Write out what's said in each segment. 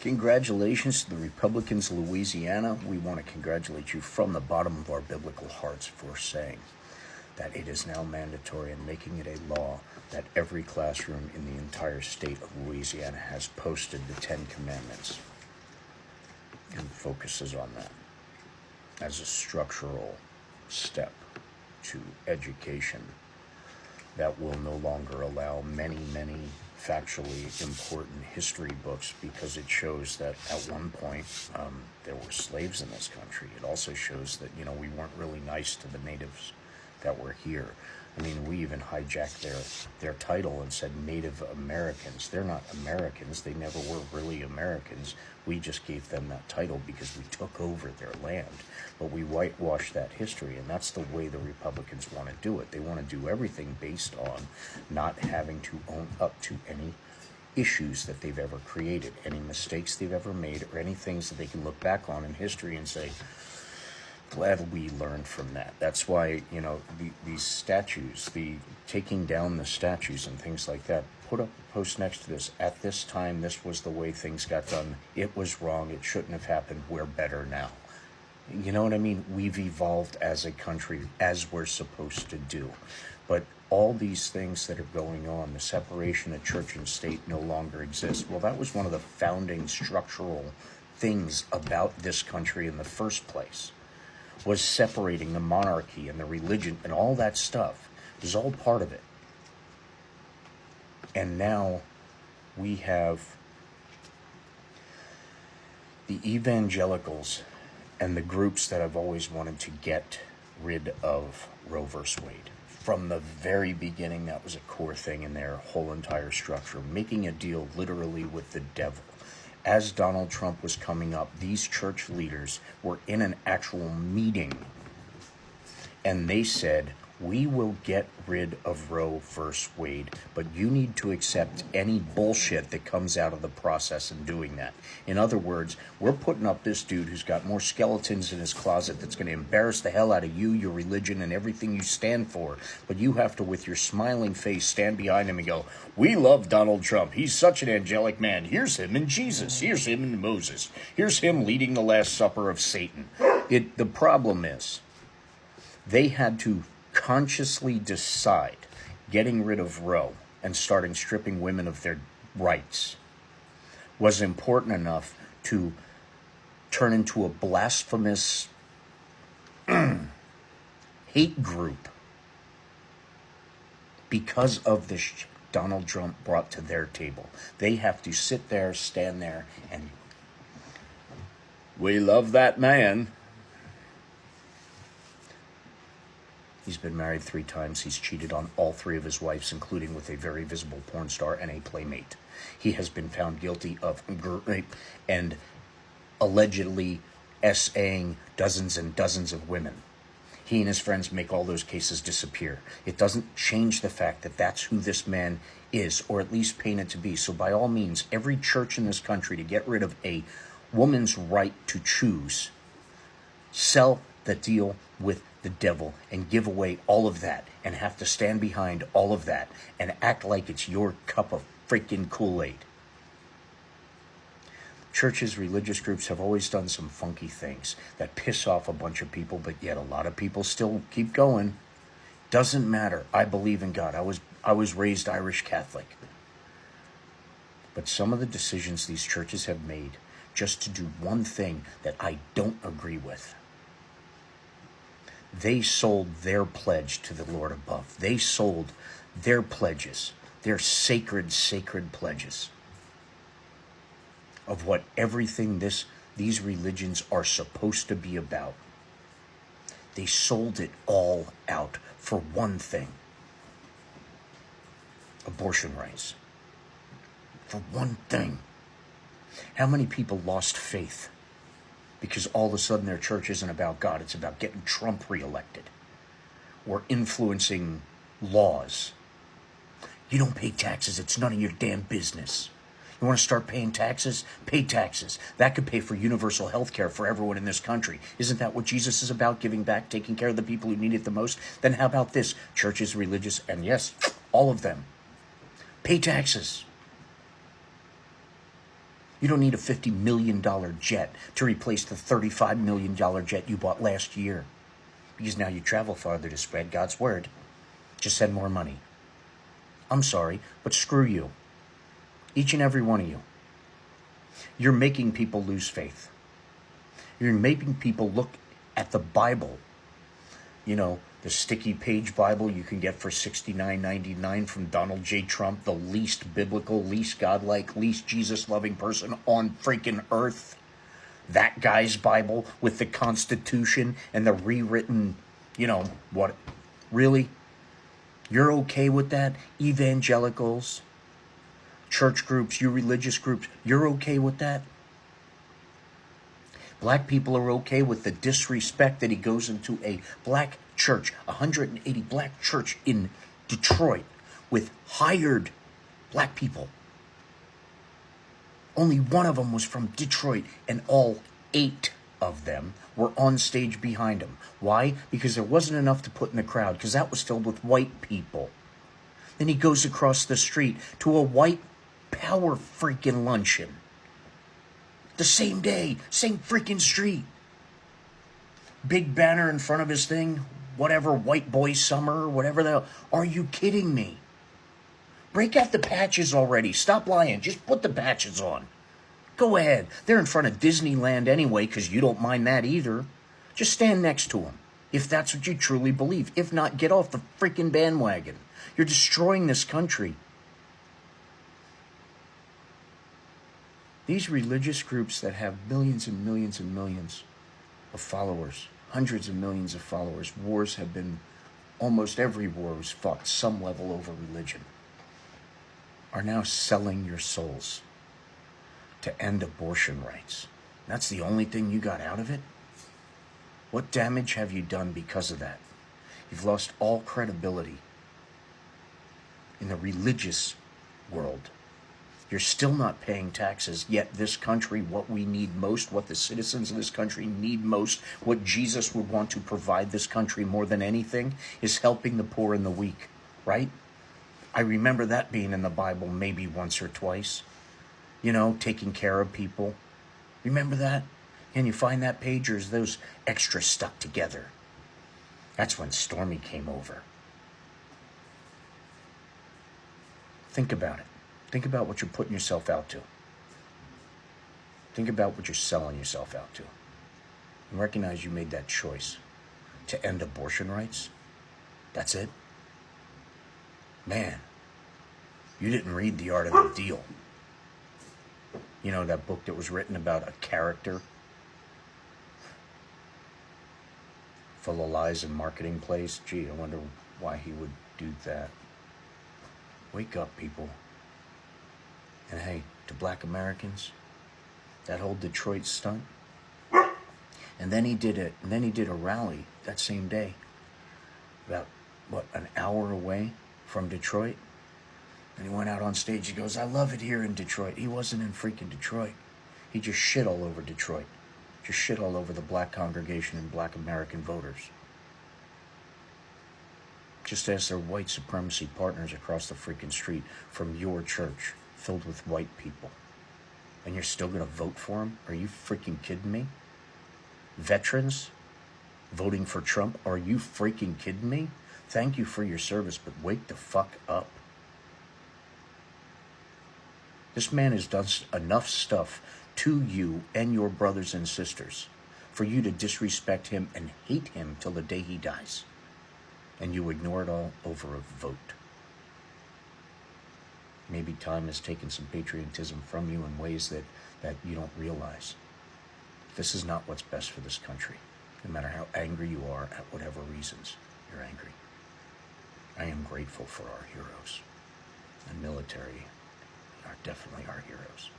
Congratulations to the Republicans of Louisiana. We want to congratulate you from the bottom of our biblical hearts for saying that it is now mandatory and making it a law that every classroom in the entire state of Louisiana has posted the 10 Commandments and focuses on that as a structural step to education that will no longer allow many factually important history books, because it shows that at one point there were slaves in this country. It also shows that, we weren't really nice to the natives that were here. I mean, we even hijacked their title and said Native Americans. They're not Americans. They never were really Americans. We just gave them that title because we took over their land. But we whitewashed that history, and that's the way the Republicans want to do it. They want to do everything based on not having to own up to any issues that they've ever created, any mistakes they've ever made, or any things that they can look back on in history and say, glad we learned from that. That's why, these statues, the taking down the statues and things like that, put up a post next to this. At this time, this was the way things got done. It was wrong. It shouldn't have happened. We're better now. You know what I mean? We've evolved as a country as we're supposed to do. But all these things that are going on, the separation of church and state no longer exists. Well, that was one of the founding structural things about this country in the first place, was separating the monarchy and the religion and all that stuff. It was all part of it. And now we have the evangelicals and the groups that have always wanted to get rid of Roe versus Wade. From the very beginning, that was a core thing in their whole entire structure, making a deal literally with the devil. As Donald Trump was coming up, these church leaders were in an actual meeting, and they said, we will get rid of Roe versus Wade, but you need to accept any bullshit that comes out of the process in doing that. In other words, we're putting up this dude who's got more skeletons in his closet that's going to embarrass the hell out of you, your religion, and everything you stand for. But you have to, with your smiling face, stand behind him and go, we love Donald Trump. He's such an angelic man. Here's him and Jesus. Here's him and Moses. Here's him leading the Last Supper of Satan. The problem is, they had to consciously decide getting rid of Roe and starting stripping women of their rights was important enough to turn into a blasphemous hate group because of the Donald Trump brought to their table. They have to sit there, stand there, and we love that man. He's been married 3 times. He's cheated on all 3 of his wives, including with a very visible porn star and a playmate. He has been found guilty of rape and allegedly SAing dozens and dozens of women. He and his friends make all those cases disappear. It doesn't change the fact that that's who this man is, or at least painted to be. So by all means, every church in this country, to get rid of a woman's right to choose, sell the deal with the devil and give away all of that and have to stand behind all of that and act like it's your cup of freaking Kool-Aid. Churches, religious groups have always done some funky things that piss off a bunch of people, but yet a lot of people still keep going. Doesn't matter. I believe in God. I was raised Irish Catholic. But some of the decisions these churches have made just to do one thing that I don't agree with, they sold their pledge to the Lord above. They sold their pledges, their sacred pledges of what everything these religions are supposed to be about. They sold it all out for one thing: abortion rights. For one thing. How many people lost faith because all of a sudden their church isn't about God, it's about getting Trump reelected or influencing laws? You don't pay taxes, it's none of your damn business. You want to start paying taxes? Pay taxes. That could pay for universal health care for everyone in this country. Isn't that what Jesus is about? Giving back, taking care of the people who need it the most? Then how about this? Churches, religious, and yes, all of them. Pay taxes. You don't need a $50 million jet to replace the $35 million jet you bought last year. Because now you travel farther to spread God's word. Just send more money. I'm sorry, but screw you. Each and every one of you. You're making people lose faith. You're making people look at the Bible. You know, the sticky page Bible you can get for $69.99 from Donald J. Trump, the least biblical, least godlike, least Jesus-loving person on freaking earth. That guy's Bible with the Constitution and the rewritten, you know, what? Really? You're okay with that? Evangelicals, church groups, you religious groups, you're okay with that? Black people are okay with the disrespect that he goes into a black church, 180 black church in Detroit with hired black people. Only one of them was from Detroit, and all 8 of them were on stage behind him. Why? Because there wasn't enough to put in the crowd, because that was filled with white people. Then he goes across the street to a white power freaking luncheon. The same day, same freaking street. Big banner in front of his thing, whatever, White Boy Summer, whatever the... Are you kidding me? Break out the patches already. Stop lying. Just put the patches on. Go ahead. They're in front of Disneyland anyway, because you don't mind that either. Just stand next to them, if that's what you truly believe. If not, get off the freaking bandwagon. You're destroying this country. These religious groups that have millions and millions and millions of followers, hundreds of millions of followers, wars have been, almost every war was fought some level over religion, are now selling your souls to end abortion rights. That's the only thing you got out of it? What damage have you done because of that? You've lost all credibility in the religious world. You're still not paying taxes, yet this country, what we need most, what the citizens of this country need most, what Jesus would want to provide this country more than anything, is helping the poor and the weak, right? I remember that being in the Bible maybe once or twice. You know, taking care of people. Remember that? Can you find that page, or is those extras stuck together? That's when Stormy came over. Think about it. Think about what you're putting yourself out to. Think about what you're selling yourself out to. And recognize you made that choice to end abortion rights. That's it. Man, you didn't read The Art of the Deal. You know, that book that was written about a character full of lies and marketing plays. Gee, I wonder why he would do that. Wake up, people. And hey, to black Americans, that whole Detroit stunt. And then he did it. And then he did a rally that same day, about an hour away from Detroit. And he went out on stage. He goes, "I love it here in Detroit." He wasn't in freaking Detroit. He just shit all over Detroit. Just shit all over the black congregation and black American voters. Just as their white supremacy partners across the freaking street from your church, filled with white people. And you're still going to vote for them? Are you freaking kidding me? Veterans voting for Trump? Are you freaking kidding me? Thank you for your service, but wake the fuck up. This man has done enough stuff to you and your brothers and sisters for you to disrespect him and hate him till the day he dies. And you ignore it all over a vote. Maybe time has taken some patriotism from you in ways that you don't realize. This is not what's best for this country, no matter how angry you are at whatever reasons you're angry. I am grateful for our heroes. The military are definitely our heroes.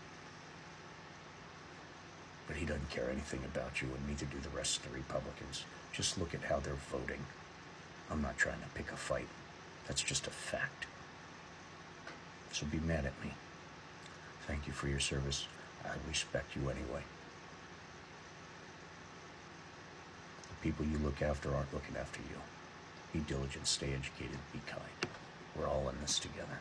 But he doesn't care anything about you, and neither do the rest of the Republicans. Just look at how they're voting. I'm not trying to pick a fight. That's just a fact. So be mad at me. Thank you for your service. I respect you anyway. The people you look after aren't looking after you. Be diligent, stay educated, be kind. We're all in this together.